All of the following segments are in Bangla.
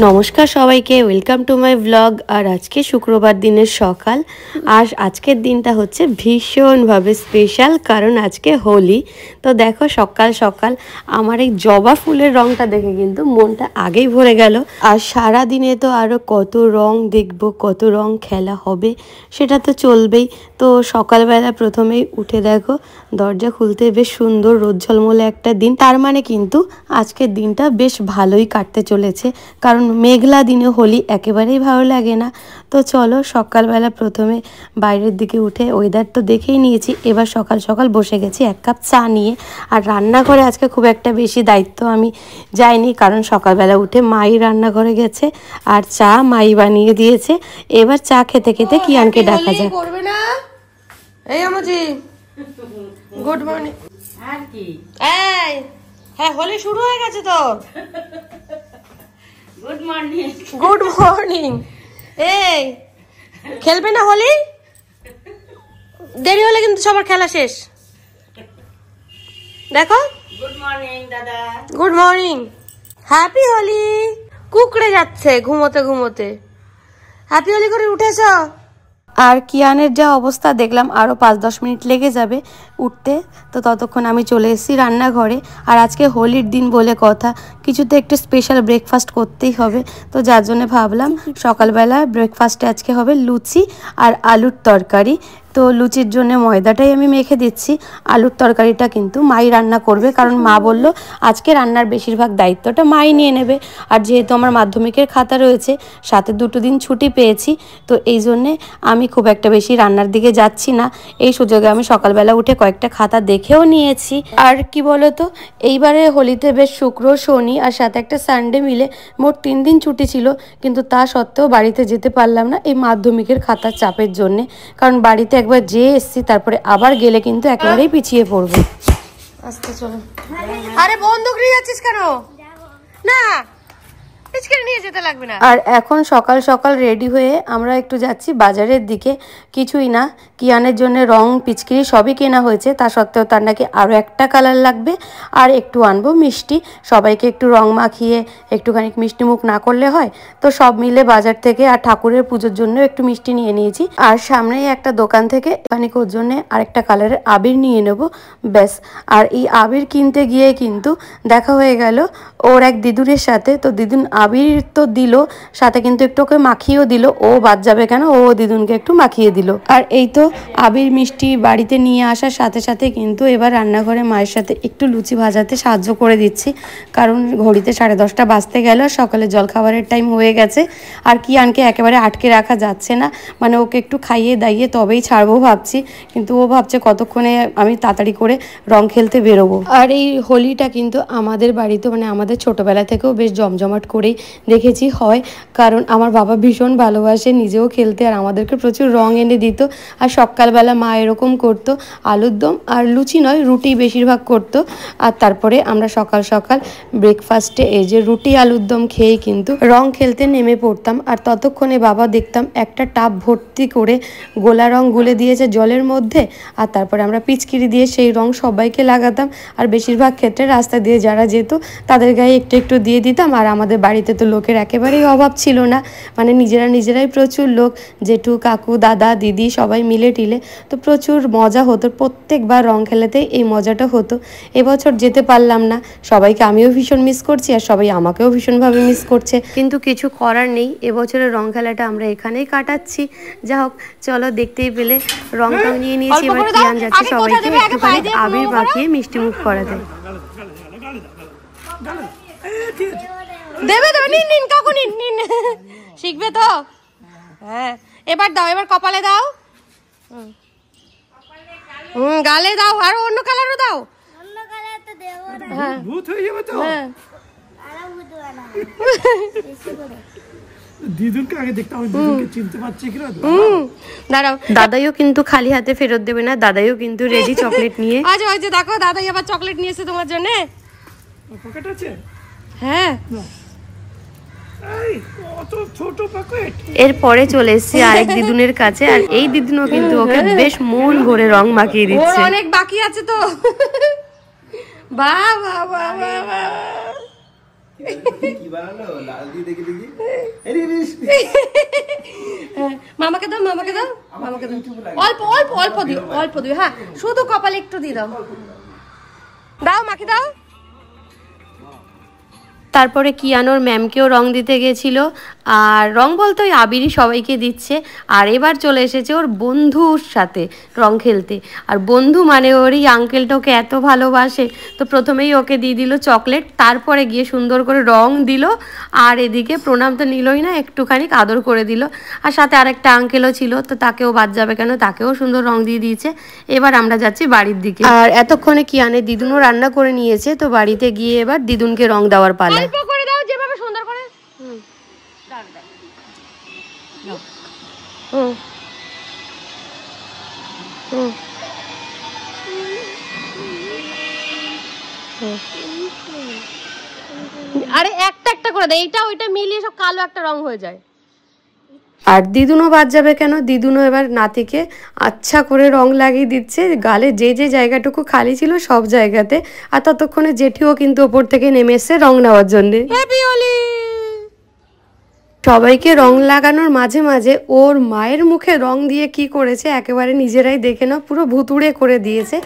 নমস্কার সবাইকে, ওয়েলকাম টু মাই ব্লগ। আর আজকে শুক্রবার দিনের সকাল, আর আজকের দিনটা হচ্ছে ভীষণভাবে স্পেশাল, কারণ আজকে হোলি। তো দেখো সকাল সকাল আমার এই জবা ফুলের রঙটা দেখে কিন্তু মনটা আগেই ভরে গেল। আর সারা দিনে তো আরও কত রং দেখবো, কত রং খেলা হবে, সেটা তো চলবেই। তো সকালবেলা প্রথমেই উঠে দেখো দরজা খুলতে বেশ সুন্দর রোদ ঝলমলে একটা দিন, তার মানে কিন্তু আজকের দিনটা বেশ ভালোই কাটতে চলেছে। কারণ মেঘলা দিনে হোলি একেবারেই ভালো লাগে না। তো চলো সকালবেলা প্রথমে বাইরের দিকে উঠে ওয়েদার তো দেখেই নিয়েছি, এবার সকাল সকাল বসে গেছি এক কাপ চা নিয়ে। আর রান্নাঘরে আজকে খুব একটা বেশি দায়িত্ব আমি যাইনি, কারণ সকালবেলা উঠে মাই রান্নাঘরে গেছে আর চা মাই বানিয়ে দিয়েছে। এবার চা খেতে খেতে কিয়ানকে ডাকা যায়। করবে না এই আমাজি গুড মর্নিং। আর কি এই হ্যাঁ হোলি শুরু হয়ে গেছে তো। Good morning. Good morning. এই খেলবে না হোলি? দেরি হলে কিন্তু সবার খেলা শেষ। দেখো গুড মর্নিং দাদা। Good morning. হ্যাপি হোলি। কুকড়ে যাচ্ছে ঘুমোতে ঘুমোতে। হ্যাপি হোলি করে উঠেছ? আর কিয়ানের যা অবস্থা দেখলাম আরও 5-10 মিনিট লেগে যাবে উঠতে। তো ততক্ষণ আমি চলে এসেছি রান্নাঘরে। আর আজকে হোলির দিন বলে কথা, কিছুতে একটু স্পেশাল ব্রেকফাস্ট করতেই হবে। তো যার জন্য ভাবলাম সকালবেলা ব্রেকফাস্টে আজকে হবে লুচি আর আলুর তরকারি। তো লুচির জন্য ময়দাটাই আমি মেখে দিচ্ছি, আলুর তরকারিটা কিন্তু মাই রান্না করবে, কারণ মা বলল আজকে রান্নার বেশিরভাগ দায়িত্বটা মাই নিয়ে নেবে। আর যেহেতু আমার মাধ্যমিকের খাতা রয়েছে, সাথে 2 দিন ছুটি পেয়েছি, তো এই জন্যে আমি খুব একটা বেশি রান্নার দিকে যাচ্ছি না। এই সুযোগে আমি সকালবেলা উঠে কয়েকটা খাতা দেখেও নিয়েছি। আর কি বলো তো, এইবারে হোলিতে বেশ শুক্র শনি আর সাথে একটা সানডে মিলে মোট 3 দিন ছুটি ছিল, কিন্তু তা সত্ত্বেও বাড়িতে যেতে পারলাম না এই মাধ্যমিকের খাতার চাপের জন্যে। কারণ বাড়িতে একবার যেয়ে এসছি, তারপরে আবার গেলে কিন্তু একেবারেই পিছিয়ে পড়বো। আস্তে চলো। আরে বন্দুক নিয়ে যাচ্ছিস কেন? না নিয়ে যেতে লাগবে না। আর এখন সকাল সকাল রেডি হয়ে আমরা একটু যাচ্ছি বাজারের দিকে। কিছুই না, কিয়ানের জন্য রং পিচকিরি সবই কেনা হয়েছে, তা সত্ত্বেও তার নাকি আরও একটা কালার লাগবে। আর একটু আনবো মিষ্টি, সবাইকে একটু রং মাখিয়ে একটুখানি মিষ্টি মুখ না করলে হয়। তো সব মিলে বাজার থেকে আর ঠাকুরের পুজোর জন্য একটু মিষ্টি নিয়ে নিয়েছি। আর সামনেই একটা দোকান থেকে এখানে ওর জন্য আরেকটা কালারের আবির নিয়ে নেব, ব্যাস। আর এই আবির কিনতে গিয়ে কিন্তু দেখা হয়ে গেল ওর এক দিদুনের সাথে। তো দিদুন আবির তো দিল, সাথে কিন্তু একটু ওকে মাখিয়েও দিল। ও বাদ যাবে কেন, ও দিদুনকে একটু মাখিয়ে দিল। আর এই তো আবির মিষ্টি বাড়িতে নিয়ে আসার সাথে সাথে কিন্তু এবার রান্নাঘরে মায়ের সাথে একটু লুচি ভাজাতে সাহায্য করে দিচ্ছি, কারণ ঘড়িতে 10:30 বাজতে গেল, সকালে জলখাবারের টাইম হয়ে গেছে। আর কিয়ানকে একেবারে আটকে রাখা যাচ্ছে না, মানে ওকে একটু খাইয়ে দাইয়ে তবেই ছাড়বো ভাবছি, কিন্তু ও ভাবছে কতক্ষণে আমি তাড়াতাড়ি করে রং খেলতে বেরোবো। আর এই হোলিটা কিন্তু আমাদের বাড়িতে মানে আমাদের ছোটবেলা থেকেও বেশ জমজমাট করেই দেখেছি হয়, কারণ আমার বাবা ভীষণ ভালোবাসে নিজেও খেলতে, আর আমাদেরকে প্রচুর রং এনে দিত। আর সকালবেলা মা এরকম করতো, আলুর দম আর লুচি নয় রুটি বেশিরভাগ করতো। আর তারপরে আমরা সকাল সকাল ব্রেকফাস্টে এই যে রুটি আলুর দম খেয়েই কিন্তু রং খেলতে নেমে পড়তাম। আর ততক্ষণে বাবা দেখতাম একটা টাব ভর্তি করে গোলা রং গুলে দিয়েছে জলের মধ্যে, আর তারপরে আমরা পিচকিরি দিয়ে সেই রং সবাইকে লাগাতাম। আর বেশিরভাগ ক্ষেত্রে রাস্তা দিয়ে যারা যেত তাদের গায়ে একটু একটু দিয়ে দিতাম। আর আমাদের বাড়িতে তো লোকের একেবারেই অভাব ছিল না, মানে নিজেরাই প্রচুর লোক, জেঠু কাকু দাদা দিদি সবাই মিলে টিলে, তো প্রচুর মজা হতো। প্রত্যেকবার রং খেলাতেই এই মজাটা হতো। এবছর যেতে পারলাম না, সবাইকে আমিও ভীষণ মিস করছি আর সবাই আমাকেও ভীষণভাবে মিস করছে, কিন্তু কিছু করার নেই। এবছরের রং খেলাটা আমরা এখানেই কাটাচ্ছি। যা হোক চলো, দেখতেই পেলে রং টং নিয়ে নিয়েছি। এবার কিয়ান যাচ্ছে সবাইকে একটুখানি আবির মাখিয়ে মিষ্টি মুখ করাতে। দেবে দেবে, নিন নিন কাকু নিন নিন, শিখবে তো। হ্যাঁ এবার দাও, এবার কপালে দাও, গালে দাও, আর অন্য কালারও দাও। অন্য কালার তো দেব না, ভূত হয়ে যাবে তো। হ্যাঁ আরে ভূত বানা দিদুনকে আগে দেখতে হবে, দিদুনকে চিনতে পারছে কিনা। দাঁড়াও, দাদাইও কিন্তু খালি হাতে ফেরত দেবে না, দাদাইও কিন্তু রেডি চকলেট নিয়ে। আজ ওই যে দেখো দাদাই আবার চকলেট নিয়েছে তোমার জন্য। পকেট আছে? হ্যাঁ এরপরে চলে এসেছি আরেক দিদুনের কাছে, আর এই দিদুনও কিন্তু ওকে বেশ মন ভরে রং মাখিয়ে দিচ্ছে। অনেক বাকি আছে তো। বাহ বাহ বাহ বাহ, মামাকে দাও, মামাকে দাও, মামাকে দাও। অল্প অল্প অল্প দিও, অল্প দিও। হ্যাঁ, শুধু কপালে একটু দিয়ে দাও। দাও মাকে দাও। তারপরে কিয়ানোর ম্যামকেও রং দিতে গেছিল, আর রং বলতে ওই আবিরই সবাইকে দিচ্ছে। আর এবার চলে এসেছে ওর বন্ধুর সাথে রং খেলতে। আর বন্ধু মানে ওর এই আঙ্কেলটা ওকে এত ভালোবাসে, তো প্রথমেই ওকে দিয়ে দিল চকলেট, তারপরে গিয়ে সুন্দর করে রং দিল। আর এদিকে প্রণাম তো নিলই না, একটুখানি আদর করে দিল। আর সাথে আরেকটা আঙ্কেলও ছিল, তো তাকেও বাদ যাবে কেন, তাকেও সুন্দর রং দিয়ে দিয়েছে। এবার আমরা যাচ্ছি বাড়ির দিকে। আর এতক্ষণে কিয়ানের দিদুনও রান্না করে নিয়েছে, তো বাড়িতে গিয়ে এবার দিদুনকে রং দেওয়ার পালা। অল্প করে দাও, যেভাবে সুন্দর করে। আরে একটা একটা করে দে, এইটা ওইটা মিলিয়ে সব কালো একটা রং হয়ে যায়। আর দিদুনও বাদ যাবে কেন, দিদুনও এবার নাতিকে আচ্ছা করে রং লাগিয়ে দিচ্ছে গালে, যে যে জায়গাটুকু খালি ছিল সব জায়গাতে। আর ততক্ষণে জেঠিও কিন্তু ওপর থেকে নেমে এসছে রং নেওয়ার জন্য। হ্যাপি হোলি। সবাইকে রং লাগানোর মাঝে মাঝে ওর মায়ের মুখে রং দিয়ে কি করেছে একেবারে নিজেরাই দেখে নাও, পুরো ভুতুড়ে করে দিয়েছে।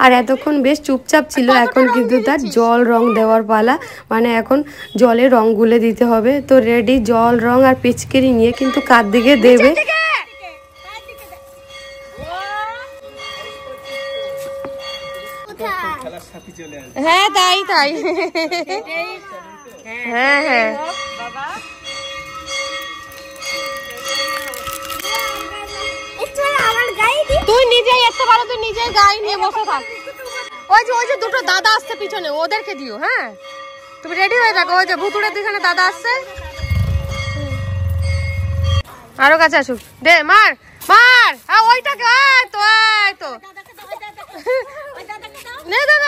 আর এতক্ষণ বেশ চুপচাপ ছিল, এখন কিন্তু তার জল রং দেওয়ার পালা, মানে এখন জলে রং গুলে দিতে হবে। তো রেডি জল রং আর পিচকারি নিয়ে, কিন্তু কার দিকে দেবে। হ্যাঁ তাই তাই, হ্যাঁ হ্যাঁ। তুই নিজেই আসতে পারো, তুই নিজের গায়ে নিয়ে বসে থাক। ওই যে দুটো দাদা আসছে পিছনে, ওদেরকে দিও। হ্যাঁ তুমি রেডি হয়ে থাকো, ওই যে ভুতুড়ের দিকে দাদা আসছে। আরো কাছে আসুক, দে মার মার। ওইটাকে তো নে দাদা,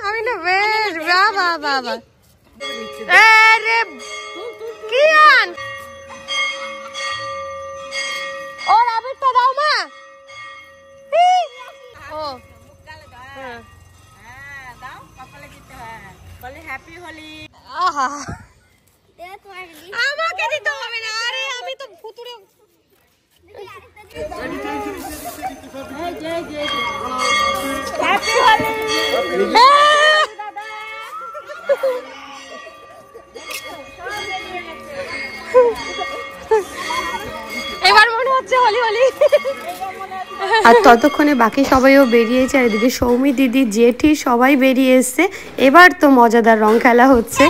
আমি না বেশ বাবা বাবা। আরে কিয়ান, ওর আবিরটা দাও মা। ও হ্যাঁ দাও, কপালে দিতে হয়, বলে হ্যাপি হোলি। আহা আমাকে দিতে হবে না, আরে আমি তো ভুতুড়ে। হ্যাপি হোলি। এবার মনে হচ্ছে হোলি হোলি। আর ততক্ষণে বাকি সবাইও বেরিয়েছে, আর এদিকে সৌমি দিদি জেঠি সবাই বেরিয়ে এসছে। এবার তো মজাদার রং খেলা হচ্ছে।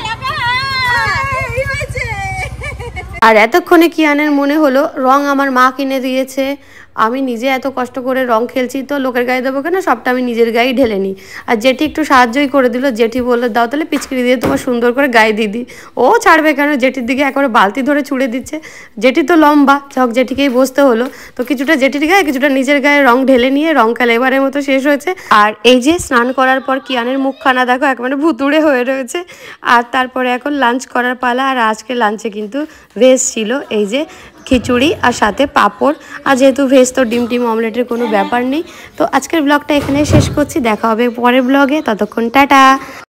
আর এতক্ষণে কিয়ানের মনে হলো রং আমার মা কিনে দিয়েছে, আমি নিজে এত কষ্ট করে রং খেলছি, তো লোকের গায়ে দেবো কেন, সবটা আমি নিজের গায়ে ঢেলে নিই। আর জেঠি একটু সাহায্যই করে দিল, জেঠি বললো দাও তাহলে পিচকারি দিয়ে তোমার সুন্দর করে গায়ে দিদি। ও ছাড়বে কেন, জেঠির দিকে একবারে বালতি ধরে ছুড়ে দিচ্ছে। জেঠি তো লম্বা, চক জেঠিকেই বসতে হলো, তো কিছুটা জেঠির গায়ে কিছুটা নিজের গায়ে রং ঢেলে নিয়ে রং খেলা এবারের মতো শেষ হয়েছে। আর এই যে স্নান করার পর কিয়ানের মুখখানা দেখো একেবারে ভুতুড়ে হয়ে রয়েছে। আর তারপরে এখন লাঞ্চ করার পালা। আর আজকে লাঞ্চে কিন্তু ভেজ ছিল, এই যে খিচুড়ি আর সাথে পাঁপড়। আর যেহেতু ভেজ তো ডিম অমলেটের কোনো ব্যাপার নেই। তো আজকের ব্লগটা এখানে শেষ করছি, দেখা হবে পরের ব্লগে, ততক্ষণ টাটা।